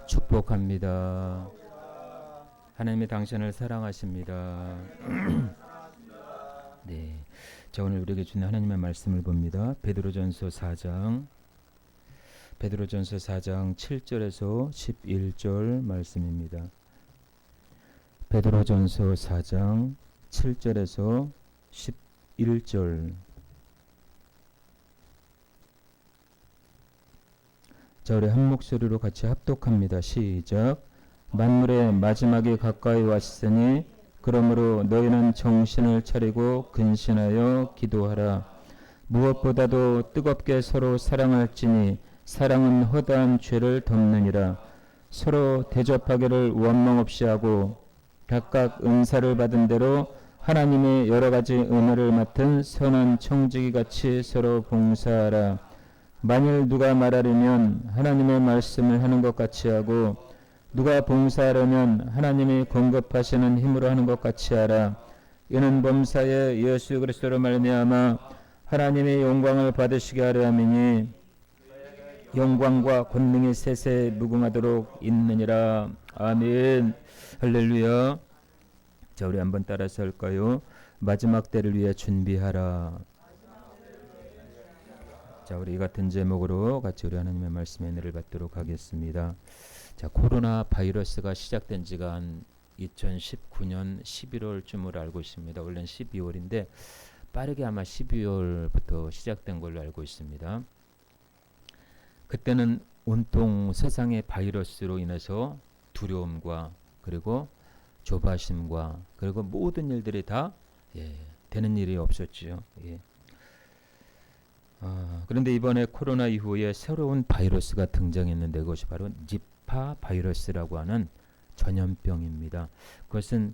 축복합니다. 하나님이 당신을 사랑하십니다. 네, 자 오늘 우리에게 주는 하나님의 말씀을 봅니다. 베드로전서 4장 7절에서 11절 말씀입니다. 베드로전서 4장 7절에서 11절. 자, 우리 한 목소리로 같이 합독합니다. 시작. 만물의 마지막이 가까이 왔으니 그러므로 너희는 정신을 차리고 근신하여 기도하라. 무엇보다도 뜨겁게 서로 사랑할지니 사랑은 허다한 죄를 덮느니라. 서로 대접하기를 원망 없이 하고 각각 은사를 받은 대로 하나님의 여러 가지 은혜를 맡은 선한 청지기 같이 서로 봉사하라. 만일 누가 말하려면 하나님의 말씀을 하는 것 같이 하고 누가 봉사하려면 하나님이 공급하시는 힘으로 하는 것 같이 하라. 이는 범사에 예수 그리스도로 말미암아 하나님의 영광을 받으시게 하려 함이니 영광과 권능이 세세 무궁하도록 있느니라. 아멘. 할렐루야. 자, 우리 한번 따라서 할까요? 마지막 때를 위해 준비하라. 자, 우리 이 같은 제목으로 같이 우리 하나님의 말씀의 은혜를 받도록 하겠습니다. 자, 코로나 바이러스가 시작된 지가 한 2019년 11월쯤으로 알고 있습니다. 원래는 12월인데 빠르게 아마 12월부터 시작된 걸로 알고 있습니다. 그때는 온통 세상의 바이러스로 인해서 두려움과 그리고 조바심과 그리고 모든 일들이 다 되는 일이 없었지요. 그런데 이번에 코로나 이후에 새로운 바이러스가 등장했는데 그것이 바로 니파 바이러스라고 하는 전염병입니다. 그것은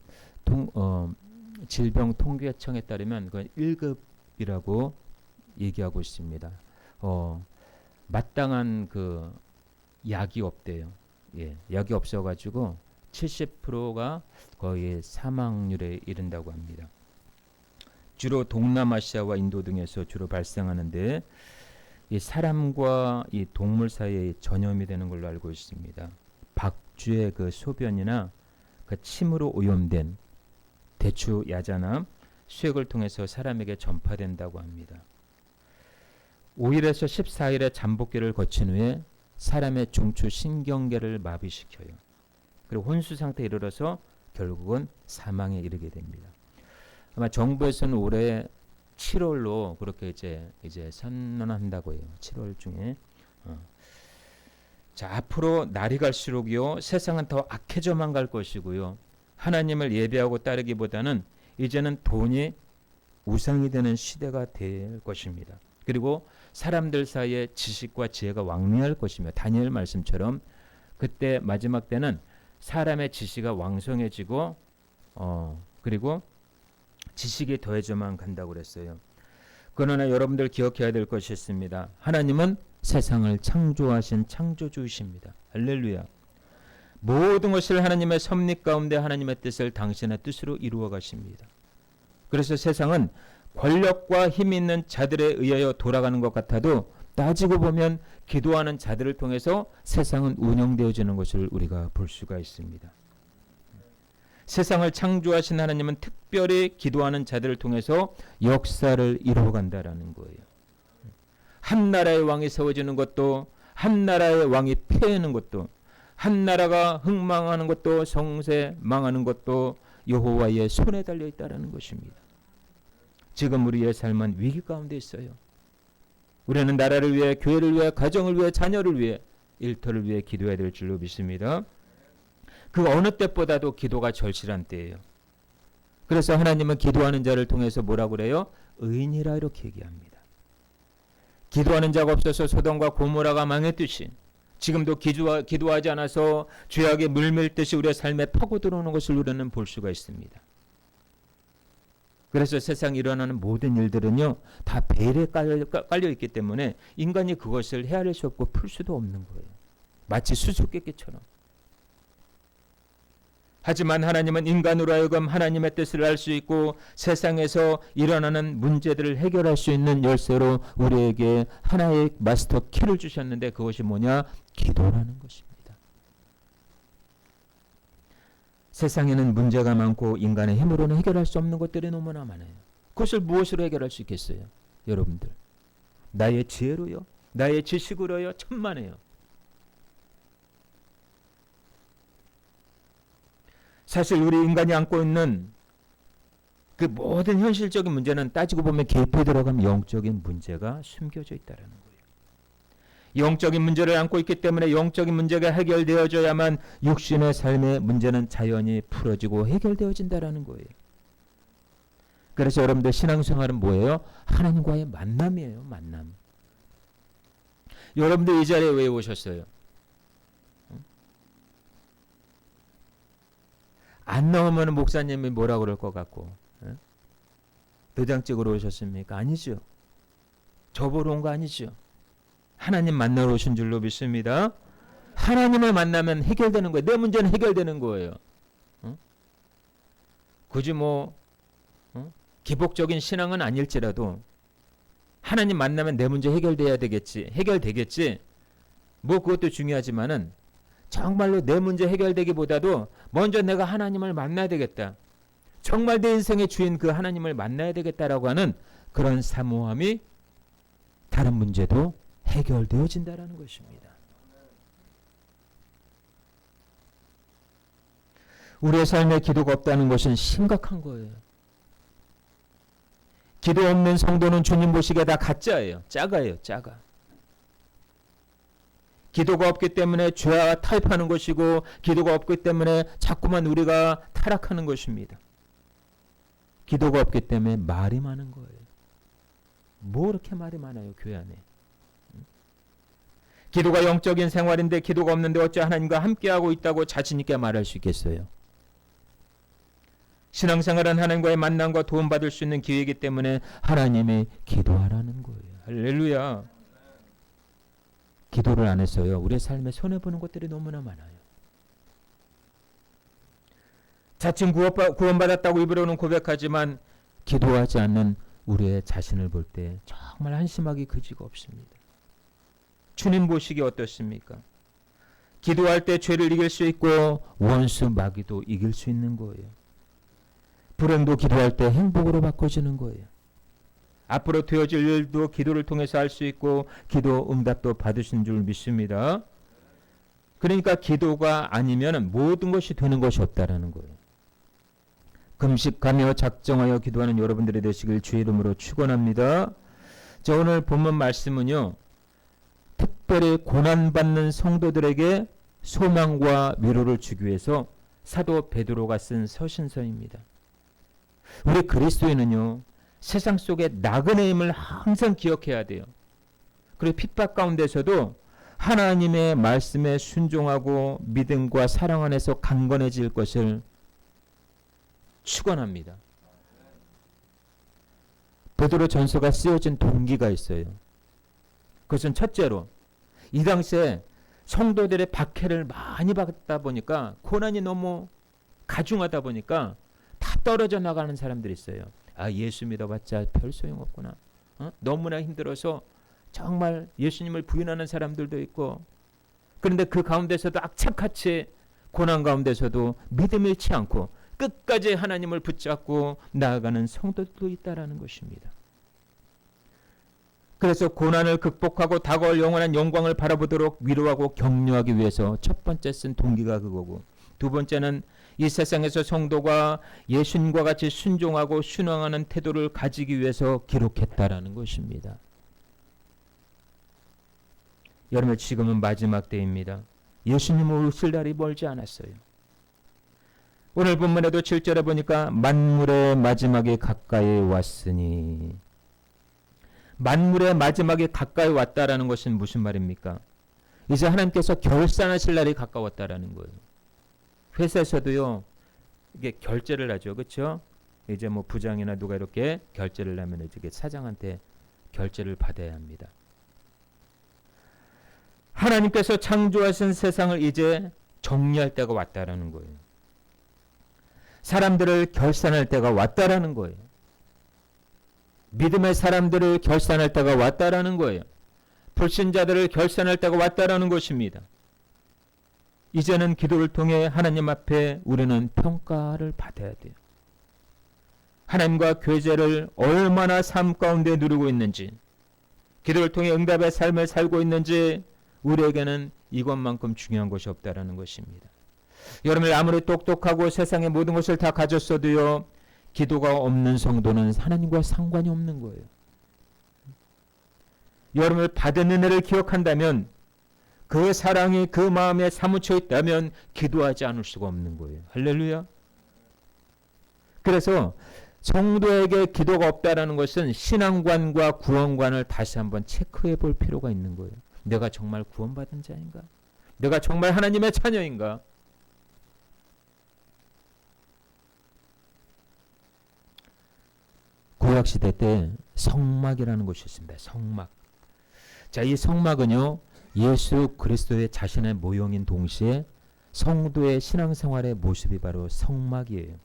질병통계청에 따르면 그건 1급이라고 얘기하고 있습니다. 마땅한 그 약이 없대요. 약이 없어가지고 70%가 거의 사망률에 이른다고 합니다. 주로 동남아시아와 인도 등에서 주로 발생하는데 이 사람과 이 동물 사이에 전염이 되는 걸로 알고 있습니다. 박쥐의 그 소변이나 그 침으로 오염된 대추 야자나 수액을 통해서 사람에게 전파된다고 합니다. 5일에서 14일의 잠복기를 거친 후에 사람의 중추 신경계를 마비시켜요. 그리고 혼수 상태에 이르러서 결국은 사망에 이르게 됩니다. 아마 정부에서는 올해 7월로 그렇게 이제 선언한다고 해요. 7월 중에. 자, 앞으로 날이 갈수록요 세상은 더 악해져만 갈 것이고요. 하나님을 예배하고 따르기보다는 이제는 돈이 우상이 되는 시대가 될 것입니다. 그리고 사람들 사이에 지식과 지혜가 왕래할 것이며 다니엘 말씀처럼 그때 마지막 때는 사람의 지식이 왕성해지고 그리고 지식이 더해져만 간다고 그랬어요. 그러나 여러분들 기억해야 될 것이 있습니다. 하나님은 세상을 창조하신 창조주이십니다. 할렐루야. 모든 것을 하나님의 섭리 가운데 하나님의 뜻을 당신의 뜻으로 이루어 가십니다. 그래서 세상은 권력과 힘 있는 자들에 의하여 돌아가는 것 같아도 따지고 보면 기도하는 자들을 통해서 세상은 운영되어지는 것을 우리가 볼 수가 있습니다. 세상을 창조하신 하나님은 특별히 기도하는 자들을 통해서 역사를 이루어간다라는 거예요. 한 나라의 왕이 세워지는 것도 한 나라의 왕이 패하는 것도 한 나라가 흥망하는 것도 성세 망하는 것도 여호와의 손에 달려 있다라는 것입니다. 지금 우리의 삶은 위기 가운데 있어요. 우리는 나라를 위해, 교회를 위해, 가정을 위해, 자녀를 위해, 일터를 위해 기도해야 될 줄로 믿습니다. 그 어느 때보다도 기도가 절실한 때예요. 그래서 하나님은 기도하는 자를 통해서 뭐라고 그래요? 의인이라 이렇게 얘기합니다. 기도하는 자가 없어서 소돔과 고모라가 망했듯이 지금도 기도하지 않아서 죄악에 물밀듯이 우리의 삶에 파고 들어오는 것을 우리는 볼 수가 있습니다. 그래서 세상에 일어나는 모든 일들은요 다 베일에 깔려 있기 때문에 인간이 그것을 헤아릴 수 없고 풀 수도 없는 거예요. 마치 수수께끼처럼. 하지만 하나님은 인간으로 하여금 하나님의 뜻을 알 수 있고 세상에서 일어나는 문제들을 해결할 수 있는 열쇠로 우리에게 하나의 마스터 키를 주셨는데 그것이 뭐냐? 기도라는 것입니다. 세상에는 문제가 많고 인간의 힘으로는 해결할 수 없는 것들이 너무나 많아요. 그것을 무엇으로 해결할 수 있겠어요? 여러분들. 나의 지혜로요? 나의 지식으로요? 천만에요. 사실 우리 인간이 안고 있는 그 모든 현실적인 문제는 따지고 보면 깊이 들어가면 영적인 문제가 숨겨져 있다는 거예요. 영적인 문제를 안고 있기 때문에 영적인 문제가 해결되어져야만 육신의 삶의 문제는 자연히 풀어지고 해결되어진다는 거예요. 그래서 여러분들 신앙생활은 뭐예요? 하나님과의 만남이에요. 만남. 여러분들 이 자리에 왜 오셨어요? 안 나오면 목사님이 뭐라 그럴 것 같고, 도장 찍으러 오셨습니까? 아니죠. 저 보러 온 거 아니죠. 하나님 만나러 오신 줄로 믿습니다. 하나님을 만나면 해결되는 거예요. 내 문제는 해결되는 거예요. 굳이 기복적인 신앙은 아닐지라도 하나님 만나면 내 문제 해결되겠지. 그것도 중요하지만은 정말로 내 문제 해결되기보다도 먼저 내가 하나님을 만나야 되겠다. 정말 내 인생의 주인 그 하나님을 만나야 되겠다라고 하는 그런 사모함이 다른 문제도 해결되어진다라는 것입니다. 우리의 삶에 기도가 없다는 것은 심각한 거예요. 기도 없는 성도는 주님 보시기에 다 가짜예요. 작아요. 작아. 기도가 없기 때문에 죄와 타협하는 것이고 기도가 없기 때문에 자꾸만 우리가 타락하는 것입니다. 기도가 없기 때문에 말이 많은 거예요. 뭐 이렇게 말이 많아요, 교회 안에. 기도가 영적인 생활인데 기도가 없는데 어찌 하나님과 함께하고 있다고 자신 있게 말할 수 있겠어요? 신앙생활은 하나님과의 만남과 도움받을 수 있는 기회이기 때문에 하나님이 기도하라는 거예요. 할렐루야. 기도를 안 했어요. 우리의 삶에 손해보는 것들이 너무나 많아요. 자칭 구원받았다고 입으로는 고백하지만 기도하지 않는 우리의 자신을 볼 때 정말 한심하기 그지가 없습니다. 주님 보시기 어떻습니까? 기도할 때 죄를 이길 수 있고 원수 마귀도 이길 수 있는 거예요. 불행도 기도할 때 행복으로 바꿔지는 거예요. 앞으로 되어질 일도 기도를 통해서 할 수 있고 기도 응답도 받으신 줄 믿습니다. 그러니까 기도가 아니면 모든 것이 되는 것이 없다라는 거예요. 금식하며 작정하여 기도하는 여러분들이 되시길 주의 이름으로 축원합니다. 자, 오늘 본문 말씀은요. 특별히 고난받는 성도들에게 소망과 위로를 주기 위해서 사도 베드로가 쓴 서신서입니다. 우리 그리스도인은요. 세상 속에 나그네의 힘을 항상 기억해야 돼요. 그리고 핍박 가운데서도 하나님의 말씀에 순종하고 믿음과 사랑 안에서 강건해질 것을 축원합니다. 베드로 전서가 쓰여진 동기가 있어요. 그것은 첫째로 이 당시에 성도들의 박해를 많이 받다 보니까 고난이 너무 가중하다 보니까 다 떨어져 나가는 사람들이 있어요. 아, 예수 믿어봤자 별 소용없구나. 너무나 힘들어서 정말 예수님을 부인하는 사람들도 있고, 그런데 그 가운데서도 악착같이 고난 가운데서도 믿음 잃지 않고 끝까지 하나님을 붙잡고 나아가는 성도들도 있다라는 것입니다. 그래서 고난을 극복하고 다가올 영원한 영광을 바라보도록 위로하고 격려하기 위해서 첫 번째 쓴 동기가 그거고, 두 번째는 이 세상에서 성도가 예수님과 같이 순종하고 순응하는 태도를 가지기 위해서 기록했다라는 것입니다. 여러분, 지금은 마지막 때입니다. 예수님 오실 날이 멀지 않았어요. 오늘 본문에도 7절에 보니까 만물의 마지막이 가까이 왔으니, 만물의 마지막이 가까이 왔다라는 것은 무슨 말입니까? 이제 하나님께서 결산하실 날이 가까웠다라는 거예요. 회사에서도요, 이게 결제를 하죠. 그렇죠? 이제 뭐 부장이나 누가 이렇게 결제를 하면 이제 사장한테 결제를 받아야 합니다. 하나님께서 창조하신 세상을 이제 정리할 때가 왔다라는 거예요. 사람들을 결산할 때가 왔다라는 거예요. 믿음의 사람들을 결산할 때가 왔다라는 거예요. 불신자들을 결산할 때가 왔다라는 것입니다. 이제는 기도를 통해 하나님 앞에 우리는 평가를 받아야 돼요. 하나님과 교제를 얼마나 삶 가운데 누리고 있는지, 기도를 통해 응답의 삶을 살고 있는지 우리에게는 이것만큼 중요한 것이 없다라는 것입니다. 여러분이 아무리 똑똑하고 세상의 모든 것을 다 가졌어도요, 기도가 없는 성도는 하나님과 상관이 없는 거예요. 여러분을 받은 은혜를 기억한다면, 그 사랑이 그 마음에 사무쳐 있다면 기도하지 않을 수가 없는 거예요. 할렐루야. 그래서 성도에게 기도가 없다라는 것은 신앙관과 구원관을 다시 한번 체크해 볼 필요가 있는 거예요. 내가 정말 구원받은 자인가? 내가 정말 하나님의 자녀인가? 구약시대 때 성막이라는 곳이 있습니다. 성막. 자, 이 성막은요, 예수 그리스도의 자신의 모형인 동시에 성도의 신앙생활의 모습이 바로 성막이에요.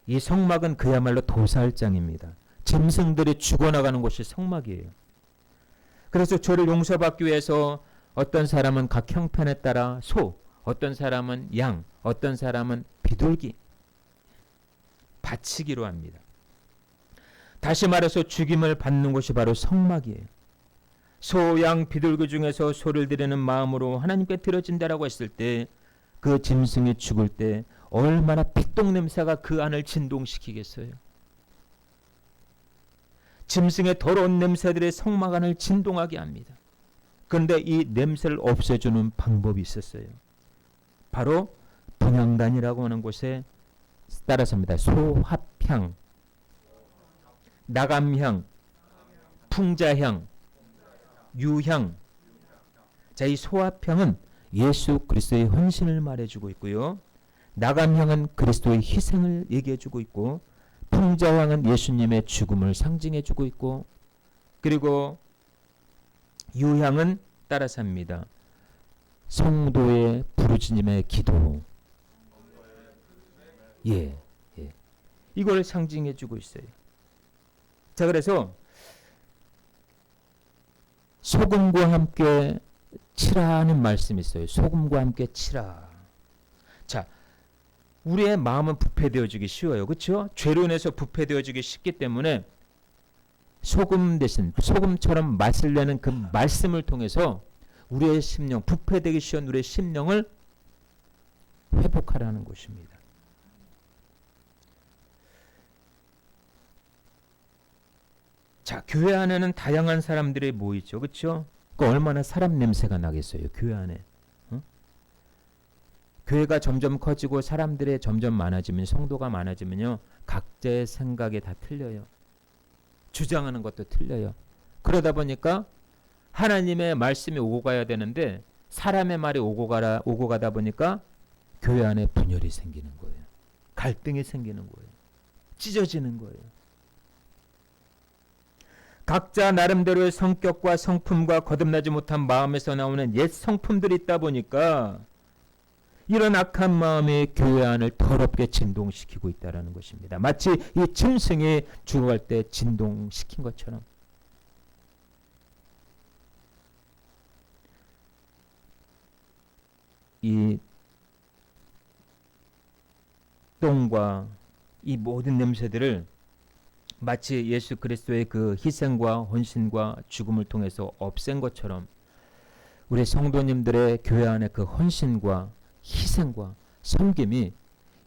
이 성막은 그야말로 도살장입니다. 짐승들이 죽어나가는 곳이 성막이에요. 그래서 죄를 용서받기 위해서 어떤 사람은 각 형편에 따라 소, 어떤 사람은 양, 어떤 사람은 비둘기 바치기로 합니다. 다시 말해서 죽임을 받는 곳이 바로 성막이에요. 소, 양, 비둘기 중에서 소를 드리는 마음으로 하나님께 드려진다라고 했을 때, 그 짐승이 죽을 때 얼마나 피똥 냄새가 그 안을 진동시키겠어요. 짐승의 더러운 냄새들이 성막 안을 진동하게 합니다. 그런데 이 냄새를 없애주는 방법이 있었어요. 바로 분향단이라고 하는 곳에 따라서입니다. 소합향, 나감향, 풍자향, 유향. 자, 이 소합향은 예수 그리스도의 헌신을 말해주고 있고요. 나감향은 그리스도의 희생을 얘기해주고 있고, 풍자향은 예수님의 죽음을 상징해주고 있고, 그리고 유향은 따라서 합니다. 성도의 부르짖음의 기도. 예. 이걸 상징해주고 있어요. 자, 그래서 소금과 함께 치라는 말씀이 있어요. 소금과 함께 치라. 자, 우리의 마음은 부패되어지기 쉬워요. 그렇죠? 죄로 인해서 부패되어지기 쉽기 때문에 소금 대신 소금처럼 맛을 내는 그 말씀을 통해서 우리의 심령, 부패되기 쉬운 우리의 심령을 회복하라는 것입니다. 자, 교회 안에는 다양한 사람들이 모이죠. 그렇죠? 그 얼마나 사람 냄새가 나겠어요. 교회 안에. 교회가 점점 커지고 사람들이 점점 많아지면, 성도가 많아지면요, 각자의 생각이 다 틀려요. 주장하는 것도 틀려요. 그러다 보니까 하나님의 말씀이 오고 가야 되는데 사람의 말이 오고 가다 보니까 교회 안에 분열이 생기는 거예요. 갈등이 생기는 거예요. 찢어지는 거예요. 각자 나름대로의 성격과 성품과 거듭나지 못한 마음에서 나오는 옛 성품들이 있다 보니까 이런 악한 마음이 교회 안을 더럽게 진동시키고 있다는 것입니다. 마치 이 짐승이 죽어갈 때 진동시킨 것처럼. 이 똥과 이 모든 냄새들을 마치 예수 그리스도의 그 희생과 헌신과 죽음을 통해서 없앤 것처럼 우리 성도님들의 교회 안에 그 헌신과 희생과 섬김이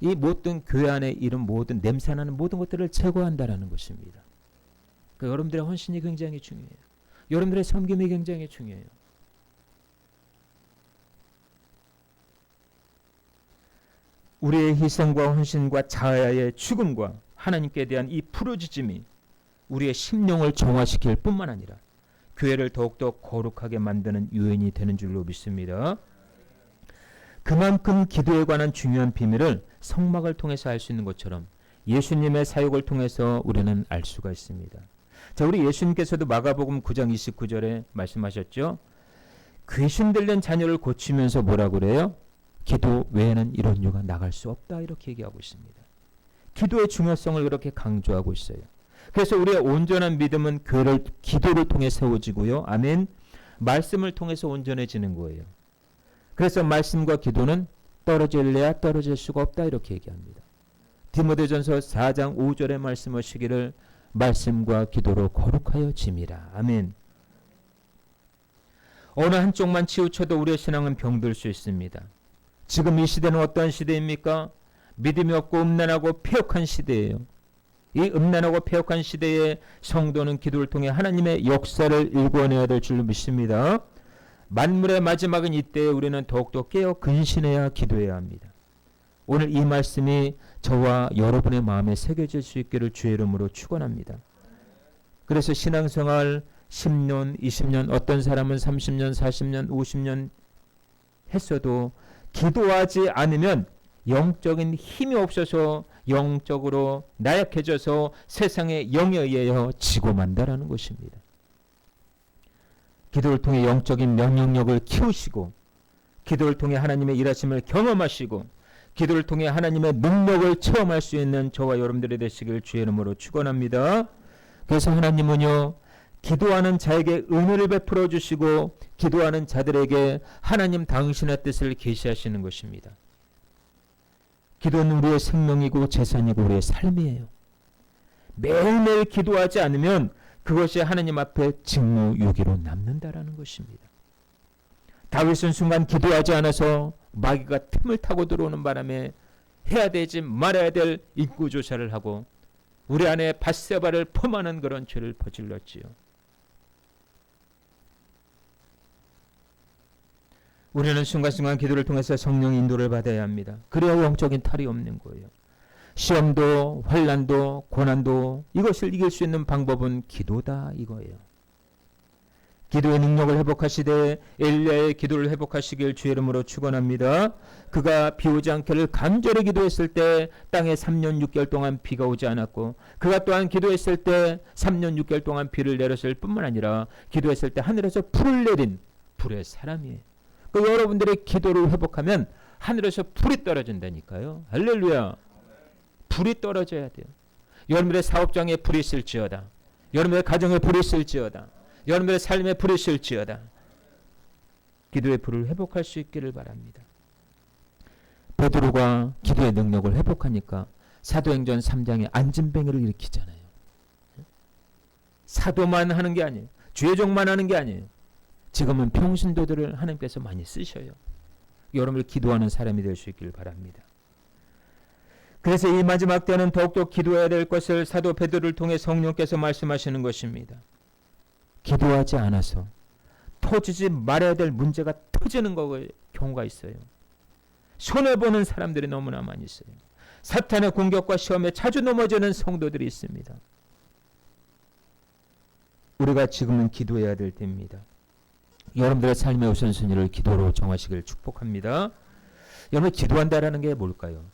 이 모든 교회 안에 이런 모든 냄새나는 모든 것들을 제거한다라는 것입니다. 그러니까 여러분들의 헌신이 굉장히 중요해요. 여러분들의 섬김이 굉장히 중요해요. 우리의 희생과 헌신과 자아의 죽음과 하나님께 대한 이 부르짖음이 우리의 심령을 정화시킬 뿐만 아니라 교회를 더욱더 거룩하게 만드는 요인이 되는 줄로 믿습니다. 그만큼 기도에 관한 중요한 비밀을 성막을 통해서 알 수 있는 것처럼 예수님의 사역을 통해서 우리는 알 수가 있습니다. 자, 우리 예수님께서도 마가복음 9장 29절에 말씀하셨죠. 귀신 들린 자녀를 고치면서 뭐라고 그래요? 기도 외에는 이런 유가 나갈 수 없다, 이렇게 얘기하고 있습니다. 기도의 중요성을 그렇게 강조하고 있어요. 그래서 우리의 온전한 믿음은 교회를 기도를 통해 세워지고요. 아멘. 말씀을 통해서 온전해지는 거예요. 그래서 말씀과 기도는 떨어질래야 떨어질 수가 없다 이렇게 얘기합니다. 디모데전서 4장 5절에 말씀하시기를 말씀과 기도로 거룩하여 짐이라. 아멘. 어느 한쪽만 치우쳐도 우리의 신앙은 병들 수 있습니다. 지금 이 시대는 어떠한 시대입니까? 믿음이 없고 음란하고 폐역한 시대예요. 이 음란하고 폐역한 시대에 성도는 기도를 통해 하나님의 역사를 일궈내야 될 줄 믿습니다. 만물의 마지막은 이때에 우리는 더욱더 깨어 근신해야 기도해야 합니다. 오늘 이 말씀이 저와 여러분의 마음에 새겨질 수 있기를 주의 이름으로 축원합니다. 그래서 신앙생활 10년, 20년, 어떤 사람은 30년, 40년, 50년 했어도 기도하지 않으면 영적인 힘이 없어서 영적으로 나약해져서 세상의 영에 의하여 지고 만다라는 것입니다. 기도를 통해 영적인 명령력을 키우시고 기도를 통해 하나님의 일하심을 경험하시고 기도를 통해 하나님의 능력을 체험할 수 있는 저와 여러분들이 되시길 주의 이름으로 축원합니다. 그래서 하나님은요, 기도하는 자에게 은혜를 베풀어 주시고 기도하는 자들에게 하나님 당신의 뜻을 계시하시는 것입니다. 기도는 우리의 생명이고 재산이고 우리의 삶이에요. 매일매일 기도하지 않으면 그것이 하나님 앞에 직무유기로 남는다라는 것입니다. 다윗은 순간 기도하지 않아서 마귀가 틈을 타고 들어오는 바람에 해야 되지 말아야 될 인구조사를 하고 우리 안에 밧세바를 범하는 그런 죄를 저질렀지요. 우리는 순간순간 기도를 통해서 성령 인도를 받아야 합니다. 그래야 영적인 탈이 없는 거예요. 시험도 환난도 고난도 이것을 이길 수 있는 방법은 기도다 이거예요. 기도의 능력을 회복하시되 엘리야의 기도를 회복하시길 주의 이름으로 축원합니다. 그가 비 오지 않기를 간절히 기도했을 때 땅에 3년 6개월 동안 비가 오지 않았고 그가 또한 기도했을 때 3년 6개월 동안 비를 내렸을 뿐만 아니라 기도했을 때 하늘에서 불을 내린 불의 사람이에요. 그 여러분들의 기도를 회복하면 하늘에서 불이 떨어진다니까요. 할렐루야. 불이 떨어져야 돼요. 여러분들의 사업장에 불이 있을지어다. 여러분의 가정에 불이 있을지어다. 여러분의 삶에 불이 있을지어다. 기도의 불을 회복할 수 있기를 바랍니다. 베드로가 기도의 능력을 회복하니까 사도행전 3장에 안진뱅이를 일으키잖아요. 사도만 하는 게 아니에요. 죄종만 하는 게 아니에요. 지금은 평신도들을 하나님께서 많이 쓰셔요. 여러분을 기도하는 사람이 될 수 있기를 바랍니다. 그래서 이 마지막 때는 더욱더 기도해야 될 것을 사도 베드로를 통해 성령께서 말씀하시는 것입니다. 기도하지 않아서 터지지 말아야 될 문제가 터지는 경우가 있어요. 손해보는 사람들이 너무나 많이 있어요. 사탄의 공격과 시험에 자주 넘어지는 성도들이 있습니다. 우리가 지금은 기도해야 될 때입니다. 여러분들의 삶의 우선순위를 기도로 정하시길 축복합니다. 여러분 기도한다라는 게 뭘까요?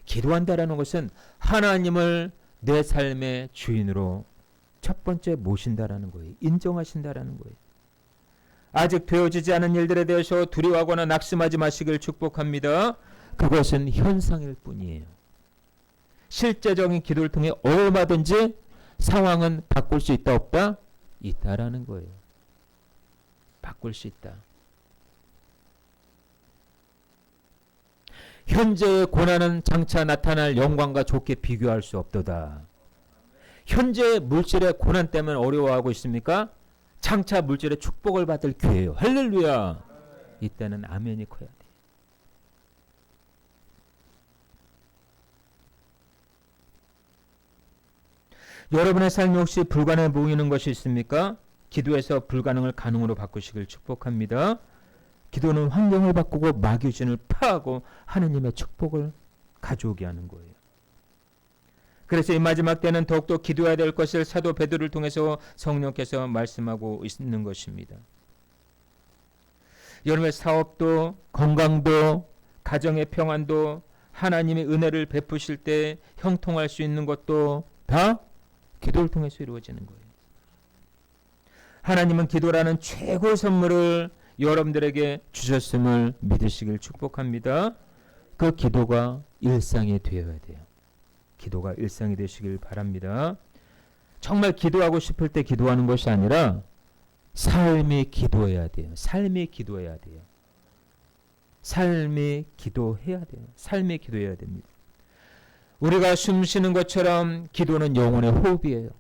기도한다라는 것은 하나님을 내 삶의 주인으로 첫 번째 모신다라는 거예요. 인정하신다라는 거예요. 아직 되어지지 않은 일들에 대해서 두려워하거나 낙심하지 마시길 축복합니다. 그것은 현상일 뿐이에요. 실제적인 기도를 통해 얼마든지 상황은 바꿀 수 있다 없다? 있다라는 거예요. 바꿀 수 있다. 현재의 고난은 장차 나타날 영광과 좋게 비교할 수 없도다. 현재 물질의 고난 때문에 어려워하고 있습니까? 장차 물질의 축복을 받을 기회예요. 할렐루야. 이때는 아멘이 커야 돼. 여러분의 삶이 혹시 불가능해 보이는 것이 있습니까? 기도해서 불가능을 가능으로 바꾸시길 축복합니다. 기도는 환경을 바꾸고 마귀진을 파하고 하느님의 축복을 가져오게 하는 거예요. 그래서 이 마지막 때는 더욱더 기도해야 될 것을 사도 베드로를 통해서 성령께서 말씀하고 있는 것입니다. 여러분의 사업도 건강도 가정의 평안도 하나님의 은혜를 베푸실 때 형통할 수 있는 것도 다 기도를 통해서 이루어지는 거예요. 하나님은 기도라는 최고의 선물을 여러분들에게 주셨음을 믿으시길 축복합니다. 그 기도가 일상이 되어야 돼요. 기도가 일상이 되시길 바랍니다. 정말 기도하고 싶을 때 기도하는 것이 아니라 삶이 기도해야 돼요. 삶이 기도해야 돼요. 삶이 기도해야 돼요. 삶이 기도해야 됩니다. 우리가 숨 쉬는 것처럼 기도는 영혼의 호흡이에요.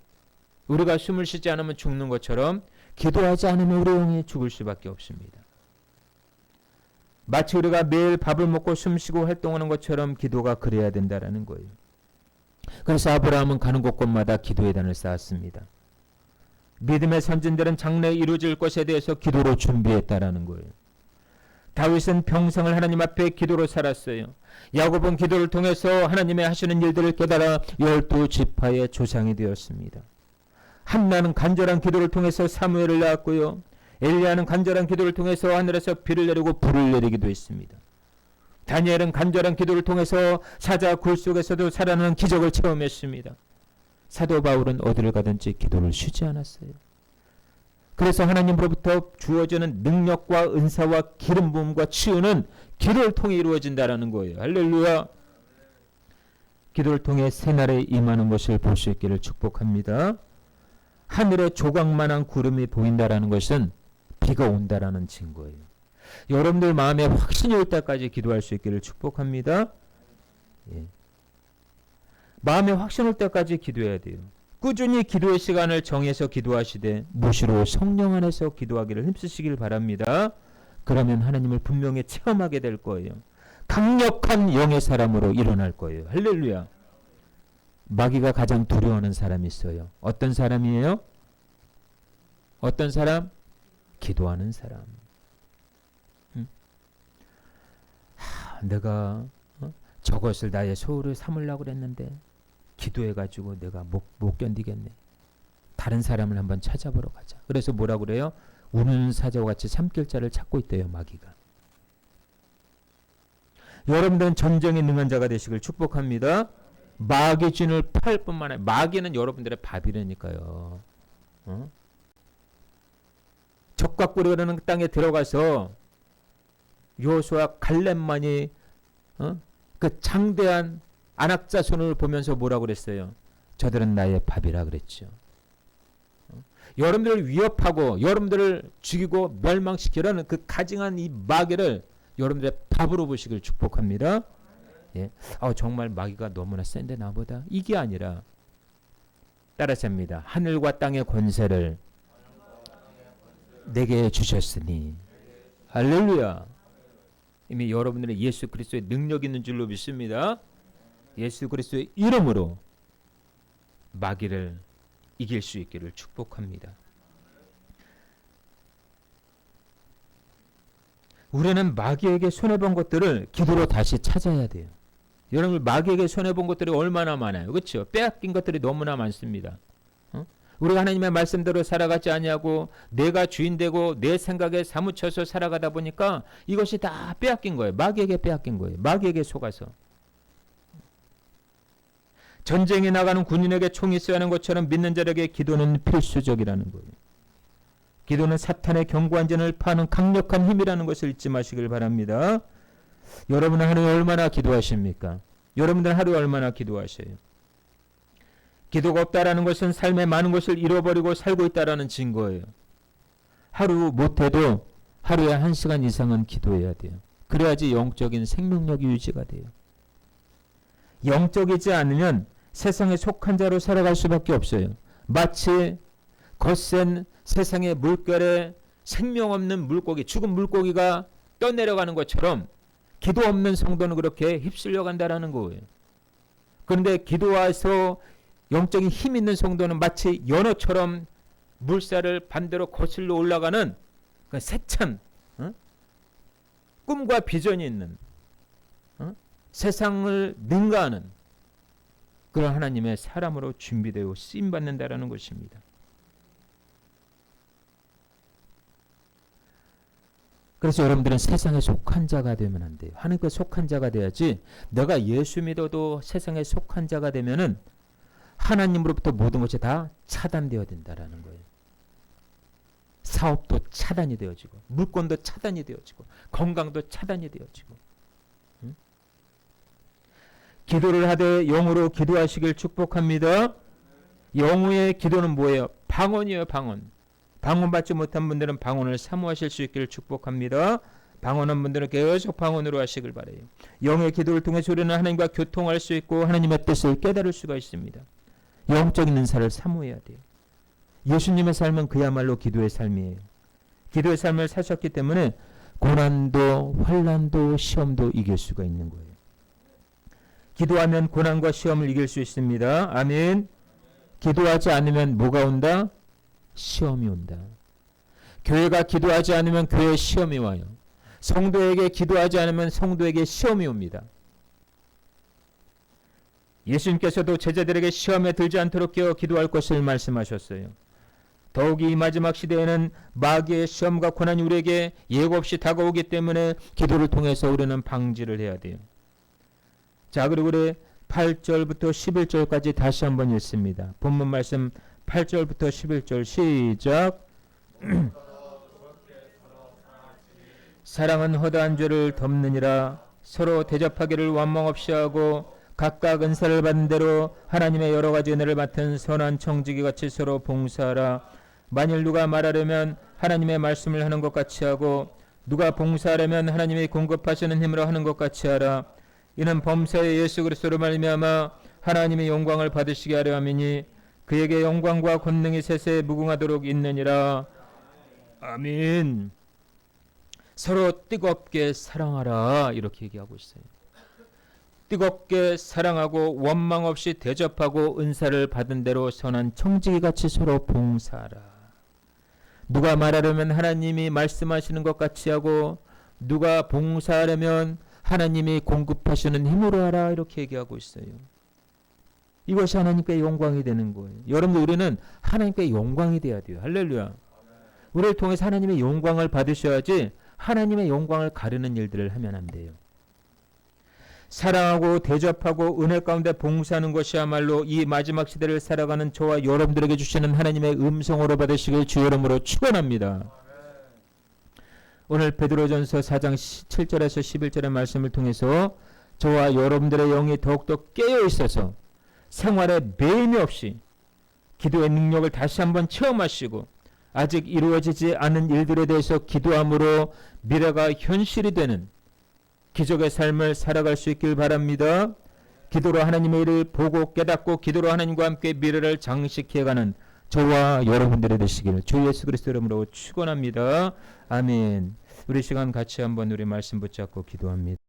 우리가 숨을 쉬지 않으면 죽는 것처럼 기도하지 않으면 우리 영이 죽을 수밖에 없습니다. 마치 우리가 매일 밥을 먹고 숨 쉬고 활동하는 것처럼 기도가 그래야 된다라는 거예요. 그래서 아브라함은 가는 곳곳마다 기도의 단을 쌓았습니다. 믿음의 선진들은 장래에 이루어질 것에 대해서 기도로 준비했다라는 거예요. 다윗은 평생을 하나님 앞에 기도로 살았어요. 야곱은 기도를 통해서 하나님의 하시는 일들을 깨달아 12지파의 조상이 되었습니다. 한나는 간절한 기도를 통해서 사무엘을 낳았고요. 엘리야는 간절한 기도를 통해서 하늘에서 비를 내리고 불을 내리기도 했습니다. 다니엘은 간절한 기도를 통해서 사자 굴 속에서도 살아나는 기적을 체험했습니다. 사도 바울은 어디를 가든지 기도를 쉬지 않았어요. 그래서 하나님으로부터 주어지는 능력과 은사와 기름 부음과 치유는 기도를 통해 이루어진다라는 거예요. 할렐루야. 기도를 통해 새날에 임하는 것을 볼 수 있기를 축복합니다. 하늘에 조각만한 구름이 보인다라는 것은 비가 온다라는 증거예요. 여러분들 마음에 확신이 올 때까지 기도할 수 있기를 축복합니다. 예. 마음에 확신 올 때까지 기도해야 돼요. 꾸준히 기도의 시간을 정해서 기도하시되 무시로 성령 안에서 기도하기를 힘쓰시길 바랍니다. 그러면 하나님을 분명히 체험하게 될 거예요. 강력한 영의 사람으로 일어날 거예요. 할렐루야. 마귀가 가장 두려워하는 사람이 있어요. 어떤 사람이에요? 어떤 사람? 기도하는 사람. 내가 저것을 나의 소유를 삼으려고 그랬는데 기도해가지고 내가 못 견디겠네. 다른 사람을 한번 찾아보러 가자. 그래서 뭐라고 그래요? 우는 사자와 같이 삼킬 자를 찾고 있대요. 마귀가. 여러분들은 전쟁에 능한 자가 되시길 축복합니다. 마귀 진을 팔 뿐만 아니라 마귀는 여러분들의 밥이라니까요. 적과 꿀이라는 땅에 들어가서 여호수아 갈렙만이 그 장대한 안악자손을 보면서 뭐라고 그랬어요? 저들은 나의 밥이라 그랬죠. 여러분들을 위협하고 여러분들을 죽이고 멸망시키려는 그 가증한 이 마귀를 여러분들의 밥으로 보시길 축복합니다. 예. 정말 마귀가 너무나 센데 나보다. 이게 아니라 따라서 합니다. 하늘과 땅의 권세를 내게 주셨으니 할렐루야. 이미 여러분들의 예수 그리스도의 능력 있는 줄로 믿습니다. 예수 그리스도의 이름으로 마귀를 이길 수 있기를 축복합니다. 우리는 마귀에게 손해본 것들을 기도로 다시 찾아야 돼요. 여러분 마귀에게 손해본 것들이 얼마나 많아요. 그렇죠? 빼앗긴 것들이 너무나 많습니다. 우리가 하나님의 말씀대로 살아가지 아니하고 내가 주인되고 내 생각에 사무쳐서 살아가다 보니까 이것이 다 빼앗긴 거예요. 마귀에게 빼앗긴 거예요. 마귀에게 속아서. 전쟁에 나가는 군인에게 총이 있어야 하는 것처럼 믿는 자에게 기도는 필수적이라는 거예요. 기도는 사탄의 견고한 진을 파는 강력한 힘이라는 것을 잊지 마시길 바랍니다. 여러분은 하루에 얼마나 기도하십니까? 여러분들은 하루에 얼마나 기도하셔요? 기도가 없다라는 것은 삶의 많은 것을 잃어버리고 살고 있다라는 증거예요. 하루 못해도 하루에 1시간 이상은 기도해야 돼요. 그래야지 영적인 생명력이 유지가 돼요. 영적이지 않으면 세상에 속한 자로 살아갈 수밖에 없어요. 마치 거센 세상의 물결에 생명 없는 물고기, 죽은 물고기가 떠내려가는 것처럼 기도 없는 성도는 그렇게 휩쓸려 간다라는 거예요. 그런데 기도와서 영적인 힘 있는 성도는 마치 연어처럼 물살을 반대로 거슬러 올라가는 그 세찬 꿈과 비전이 있는 세상을 능가하는 그런 하나님의 사람으로 준비되어 쓰임받는다라는 것입니다. 그래서 여러분들은 세상에 속한 자가 되면 안 돼요. 하나님께 속한 자가 돼야지. 내가 예수 믿어도 세상에 속한 자가 되면은 하나님으로부터 모든 것이 다 차단되어야 된다라는 거예요. 사업도 차단이 되어지고 물건도 차단이 되어지고 건강도 차단이 되어지고. 기도를 하되 영으로 기도하시길 축복합니다. 영의 기도는 뭐예요? 방언이에요. 방언. 방언받지 못한 분들은 방언을 사모하실 수 있기를 축복합니다. 방언하는 분들은 계속 방언으로 하시길 바라요. 영의 기도를 통해서 우리는 하나님과 교통할 수 있고 하나님의 뜻을 깨달을 수가 있습니다. 영적인 은사를 사모해야 돼요. 예수님의 삶은 그야말로 기도의 삶이에요. 기도의 삶을 사셨기 때문에 고난도 환난도 시험도 이길 수가 있는 거예요. 기도하면 고난과 시험을 이길 수 있습니다. 아멘. 기도하지 않으면 뭐가 온다? 시험이 온다. 교회가 기도하지 않으면 교회에 시험이 와요. 성도에게 기도하지 않으면 성도에게 시험이 옵니다. 예수님께서도 제자들에게 시험에 들지 않도록 기도할 것을 말씀하셨어요. 더욱이 이 마지막 시대에는 마귀의 시험과 고난이 우리에게 예고 없이 다가오기 때문에 기도를 통해서 우리는 방지를 해야 돼요. 자, 그리고 우리 8절부터 11절까지 다시 한번 읽습니다. 본문 말씀 8절부터 11절 시작. 사랑은 허다한 죄를 덮느니라. 서로 대접하기를 완망 없이 하고 각각 은사를 받은 대로 하나님의 여러 가지 은혜를 맡은 선한 청지기 같이 서로 봉사하라. 만일 누가 말하려면 하나님의 말씀을 하는 것 같이 하고 누가 봉사하려면 하나님이 공급하시는 힘으로 하는 것 같이 하라. 이는 범사의 예수 그리스도로 말미암아 하나님의 영광을 받으시게 하려 함이니 그에게 영광과 권능이 세세에 무궁하도록 있느니라. 아멘. 서로 뜨겁게 사랑하라 이렇게 얘기하고 있어요. 뜨겁게 사랑하고 원망 없이 대접하고 은사를 받은 대로 선한 청지기같이 서로 봉사하라. 누가 말하려면 하나님이 말씀하시는 것 같이 하고 누가 봉사하려면 하나님이 공급하시는 힘으로 하라 이렇게 얘기하고 있어요. 이것이 하나님께 영광이 되는 거예요. 여러분들 우리는 하나님께 영광이 돼야 돼요. 할렐루야. 우리를 통해서 하나님의 영광을 받으셔야지 하나님의 영광을 가르는 일들을 하면 안 돼요. 사랑하고 대접하고 은혜 가운데 봉사하는 것이야말로 이 마지막 시대를 살아가는 저와 여러분들에게 주시는 하나님의 음성으로 받으시길 주 이름으로 축원합니다. 오늘 베드로전서 4장 7절에서 11절의 말씀을 통해서 저와 여러분들의 영이 더욱더 깨어 있어서 생활에 매임이 없이 기도의 능력을 다시 한번 체험하시고 아직 이루어지지 않은 일들에 대해서 기도함으로 미래가 현실이 되는 기적의 삶을 살아갈 수 있길 바랍니다. 기도로 하나님의 일을 보고 깨닫고 기도로 하나님과 함께 미래를 장식해가는 저와 여러분들이 되시기를 주 예수 그리스도 이름으로 축원합니다. 아멘. 우리 시간 같이 한번 우리 말씀 붙잡고 기도합니다.